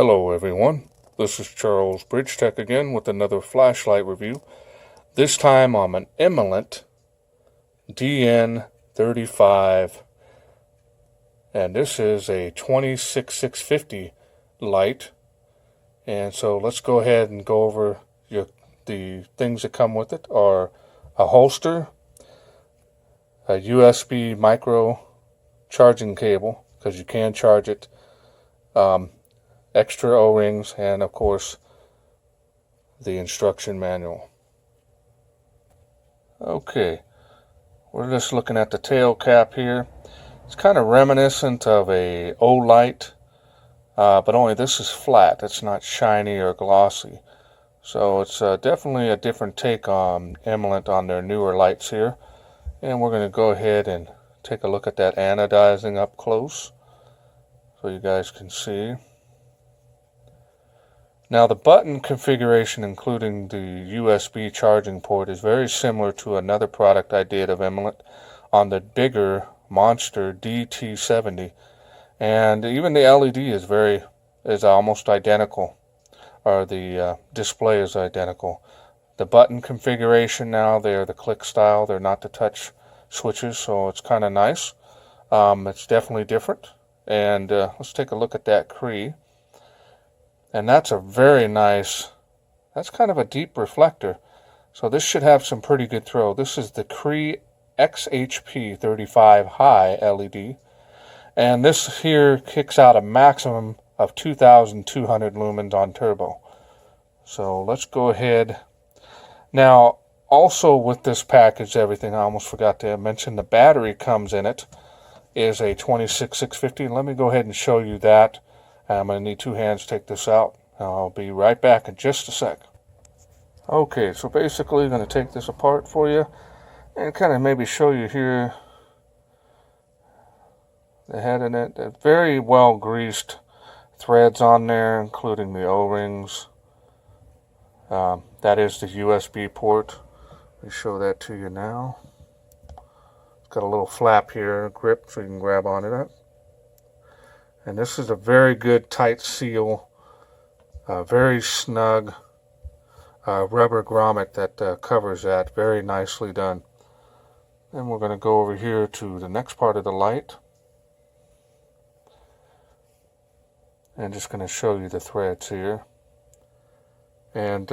Hello everyone, this is Charles BridgTec again with another flashlight review. This time I'm an Imalent DN35, and this is a 26650 light. And so let's go ahead and go over the things that come with it are a holster, a USB micro charging cable, because you can charge it, extra O-rings, and of course the instruction manual. Okay, we're just looking at the tail cap here. It's kind of reminiscent of a O-light, but only this is flat. It's not shiny or glossy. So it's definitely a different take on Imalent on their newer lights here. And we're going to go ahead and take a look at that anodizing up close so you guys can see. Now the button configuration, including the USB charging port, is very similar to another product I did of Imalent on the bigger Monster DT70, and even the LED is almost identical, or the display is identical. The button configuration now, they're the click style, they're not the touch switches, so it's kind of nice. It's definitely different, and let's take a look at that Cree. And that's a very nice, that's kind of a deep reflector. So this should have some pretty good throw. This is the Cree XHP 35 high LED. And this here kicks out a maximum of 2,200 lumens on turbo. So let's go ahead. Now, also with this package, everything, I almost forgot to mention, the battery comes in it, is a 26650. Let me go ahead and show you that. I'm going to need two hands to take this out. I'll be right back in just a sec. Okay, so basically I'm going to take this apart for you and kind of maybe show you here the head in it. Very well greased threads on there, including the O-rings. That is the USB port. Let me show that to you now. It's got a little flap here, grip, so you can grab onto that. And this is a very good tight seal, very snug rubber grommet that covers that. Very nicely done. And we're going to go over here to the next part of the light. And just going to show you the threads here. And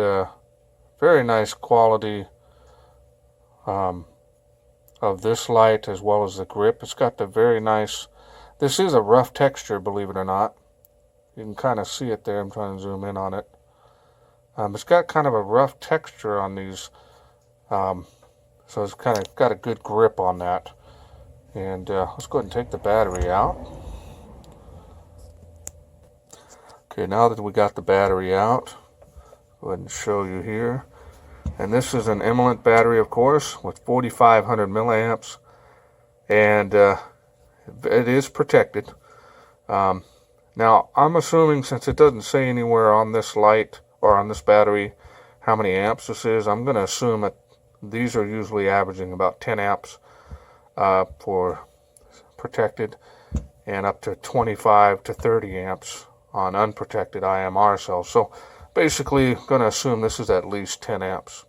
very nice quality of this light, as well as the grip. It's got the very nice... This is a rough texture, believe it or not. You can kind of see it there. I'm trying to zoom in on it. It's got kind of a rough texture on these. So it's kind of got a good grip on that. And let's go ahead and take the battery out. Okay, now that we got the battery out, go ahead and show you here. And this is an Imalent battery, of course, with 4,500 milliamps. And... it is protected. Now, I'm assuming, since it doesn't say anywhere on this light or on this battery how many amps this is, I'm going to assume that these are usually averaging about 10 amps for protected, and up to 25 to 30 amps on unprotected IMR cells. So basically, I'm going to assume this is at least 10 amps.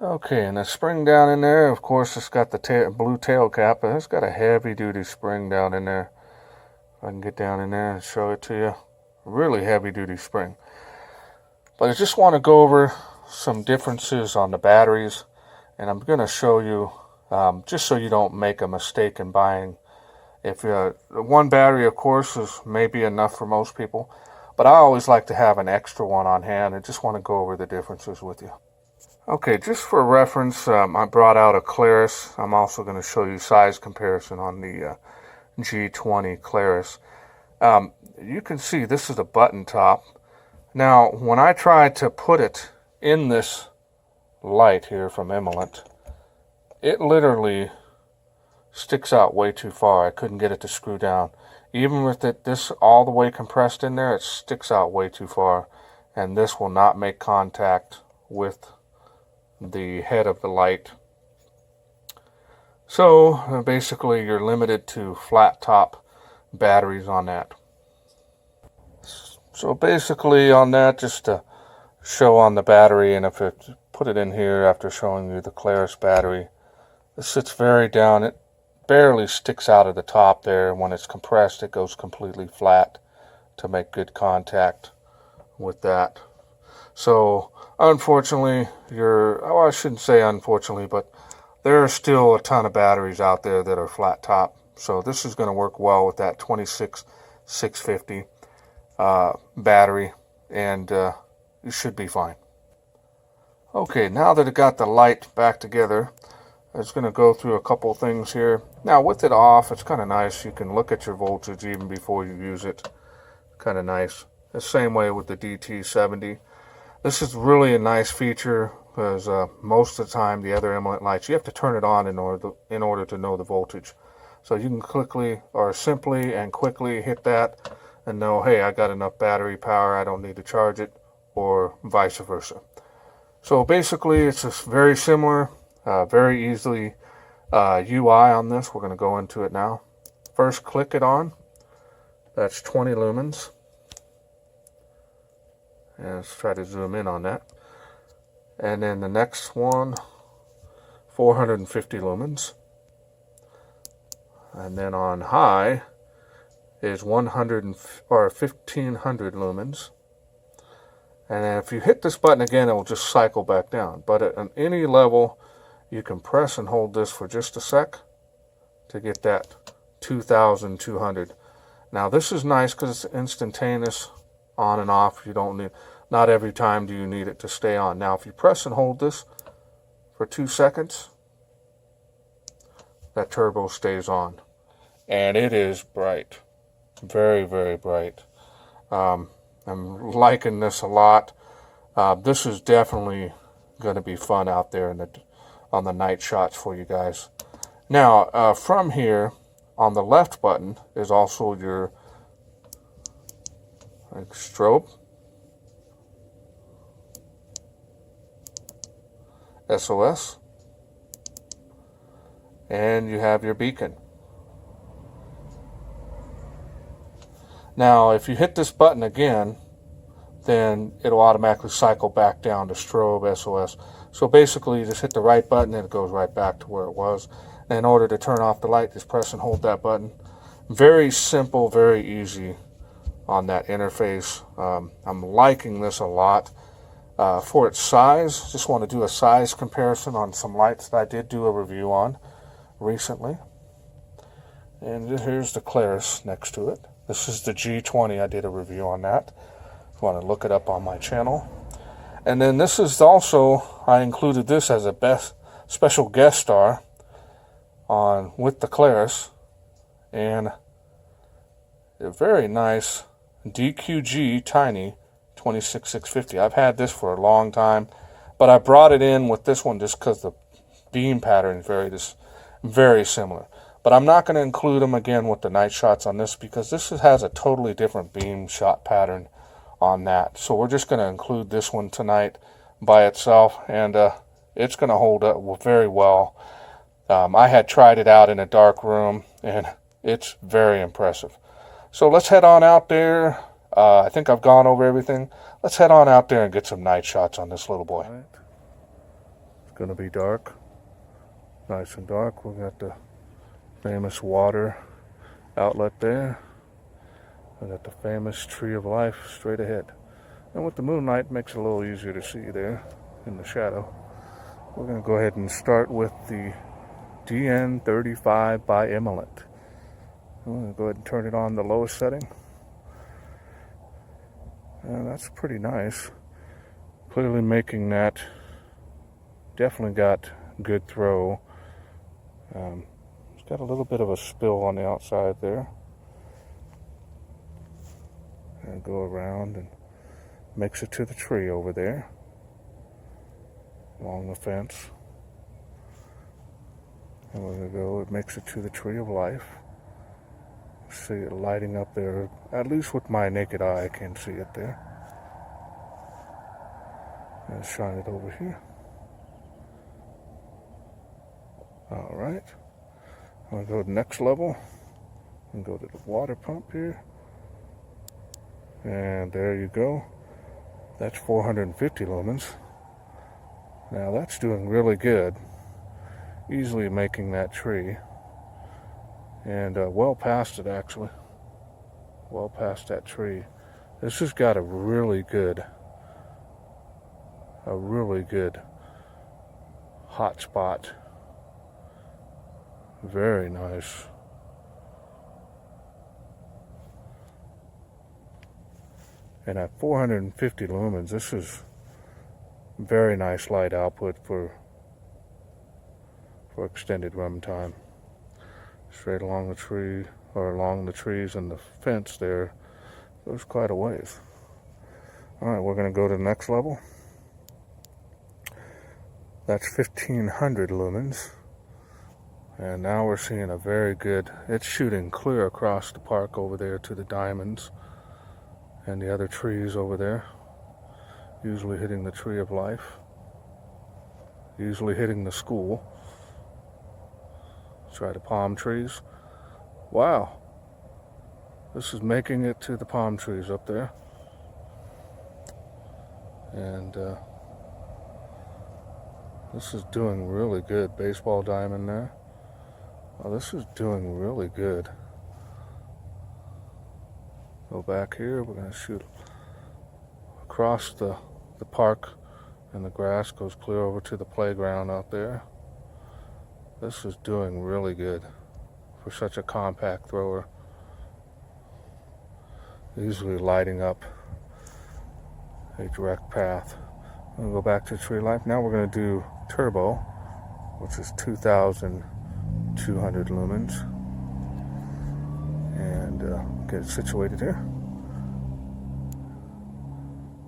Okay, and the spring down in there, of course, it's got the blue tail cap, but it's got a heavy-duty spring down in there. If I can get down in there and show it to you. Really heavy-duty spring. But I just want to go over some differences on the batteries, and I'm going to show you, just so you don't make a mistake in buying. If one battery, of course, is maybe enough for most people, but I always like to have an extra one on hand. I just want to go over the differences with you. Okay, just for reference, I brought out a Claris. I'm also going to show you size comparison on the G20 Claris. You can see this is a button top. Now, when I tried to put it in this light here from Imalent, it literally sticks out way too far. I couldn't get it to screw down. Even with this all the way compressed in there, it sticks out way too far. And this will not make contact with the head of the light. So basically you're limited to flat top batteries on that. So basically on that, just to show on the battery, and if it put it in here after showing you the Claris battery, it sits very down. It barely sticks out of the top there. When it's compressed, it goes completely flat to make good contact with that. So unfortunately, I shouldn't say unfortunately, but there are still a ton of batteries out there that are flat top. So this is going to work well with that 26650 battery, and you should be fine. Okay, now that it got the light back together, I was going to go through a couple things here. Now with it off, it's kind of nice. You can look at your voltage even before you use it. Kind of nice. The same way with the DT70. This is really a nice feature because most of the time the other Imalent lights, you have to turn it on in order to know the voltage. So you can simply and quickly hit that and know, hey, I got enough battery power, I don't need to charge it, or vice versa. So basically it's just very similar, very easily UI on this. We're going to go into it now. First, click it on. That's 20 lumens. And let's try to zoom in on that. And then the next one, 450 lumens. And then on high is 1500 lumens. And then if you hit this button again, it will just cycle back down. But at any level, you can press and hold this for just a sec to get that 2200. Now this is nice because it's instantaneous on and off. You don't need, not every time do you need it to stay on. Now if you press and hold this for 2 seconds, that turbo stays on. And it is bright. Very, very bright. I'm liking this a lot. This is definitely going to be fun out there on the night shots for you guys. Now, from here, on the left button is also your strobe, SOS, and you have your beacon. Now, if you hit this button again, then it'll automatically cycle back down to strobe, SOS. So basically, you just hit the right button and it goes right back to where it was. And in order to turn off the light, just press and hold that button. Very simple, very easy on that interface. I'm liking this a lot. For its size, just want to do a size comparison on some lights that I did do a review on recently. And here's the Claris next to it. This is the G20. I did a review on that. If you want to look it up on my channel. And then this is also, I included this as a special guest star with the Claris, and a very nice DQG Tiny 26650. I've had this for a long time, but I brought it in with this one just because the beam pattern is very similar. But I'm not going to include them again with the night shots on this because this has a totally different beam shot pattern on that. So we're just going to include this one tonight by itself, and it's going to hold up very well. I had tried it out in a dark room, and it's very impressive. So let's head on out there. I think I've gone over everything. Let's head on out there and get some night shots on this little boy. Right. It's going to be dark. Nice and dark. We got the famous water outlet there. We got the famous tree of life straight ahead. And with the moonlight, it makes it a little easier to see there in the shadow. We're going to go ahead and start with the DN35 by Imalent. I'm going to go ahead and turn it on the lowest setting. And that's pretty nice. Clearly making that. Definitely got good throw. It's got a little bit of a spill on the outside there. And go around and makes it to the tree over there. Along the fence. And we're going to go, it makes it to the tree of life. See it lighting up there, at least with my naked eye I can see it there. And shine it over here. Alright. I'm going to go to the next level and go to the water pump here. And there you go. That's 450 lumens. Now that's doing really good. Easily making that tree. And well past it, actually. Well past that tree. This has got a really good hot spot. Very nice. And at 450 lumens, this is very nice light output for extended runtime. Straight along the tree, or along the trees and the fence there, goes quite a ways. Alright, we're going to go to the next level. That's 1500 lumens. And now we're seeing a very good, it's shooting clear across the park over there to the diamonds and the other trees over there. Usually hitting the tree of life. Usually hitting the school. Try the palm trees. Wow. This is making it to the palm trees up there. And this is doing really good. Baseball diamond there. Oh, this is doing really good. Go back here. We're going to shoot across the park, and the grass goes clear over to the playground out there. This is doing really good for such a compact thrower. Easily lighting up a direct path. I'm going to go back to tree life. Now we're going to do turbo, which is 2,200 lumens. And get it situated here.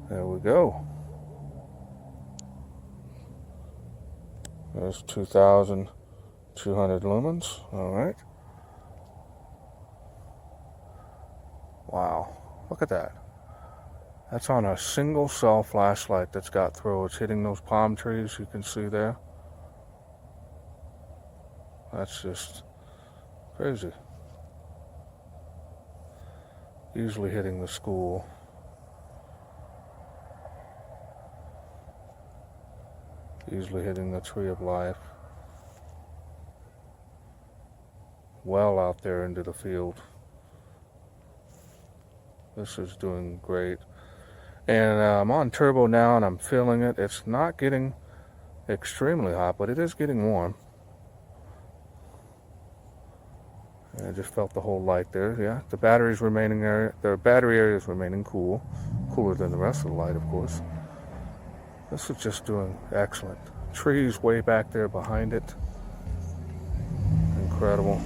There we go. There's 2,200 lumens. All right. Wow. Look at that. That's on a single cell flashlight that's got throw. It's hitting those palm trees you can see there. That's just crazy. Usually hitting the school. Usually hitting the tree of life. Well out there into the field. This is doing great. And I'm on turbo now and I'm feeling it. It's not getting extremely hot, but it is getting warm. And I just felt the whole light there. Yeah, the battery's remaining area. The battery area is remaining cool. Cooler than the rest of the light, of course. This is just doing excellent. Trees way back there behind it. Incredible.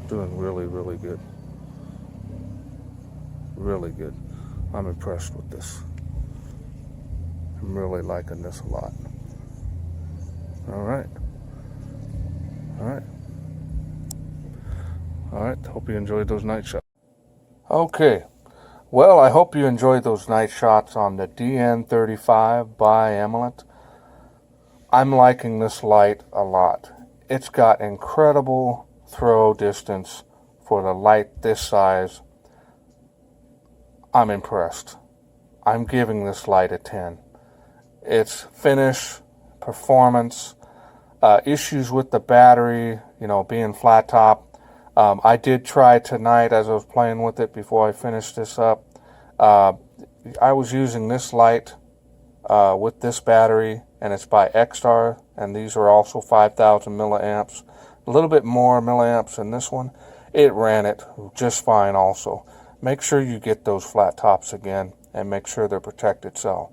Doing really, really good. Really good. I'm impressed with this. I'm really liking this a lot. Alright. Alright. Alright, hope you enjoyed those night shots. Okay. Well, I hope you enjoyed those night shots on the DN35 by Imalent. I'm liking this light a lot. It's got incredible throw distance for the light this size. I'm impressed. I'm giving this light a 10. Its finish, performance, issues with the battery, being flat top. I did try tonight as I was playing with it before I finished this up. I was using this light with this battery, and it's by X-Star, and these are also 5,000 milliamps. A little bit more milliamps than this one. It ran it just fine also. Make sure you get those flat tops again, and make sure they're protected cell.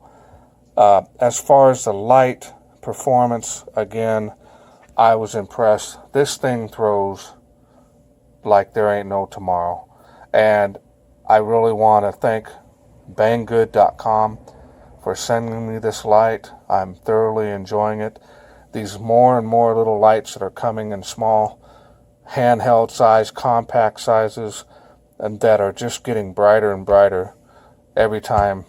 As far as the light performance, again, I was impressed. This thing throws like there ain't no tomorrow. And I really want to thank Banggood.com for sending me this light. I'm thoroughly enjoying it. These more and more little lights that are coming in small, handheld size, compact sizes, and that are just getting brighter and brighter every time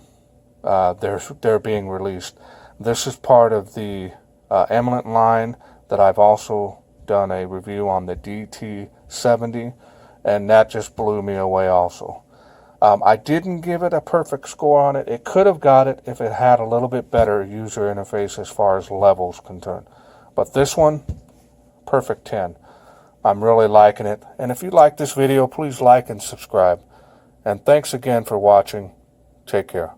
they're being released. This is part of the Imalent line that I've also done a review on the DT70, and that just blew me away also. I didn't give it a perfect score on it. It could have got it if it had a little bit better user interface as far as levels concerned. But this one, perfect 10. I'm really liking it. And if you like this video, please like and subscribe. And thanks again for watching. Take care.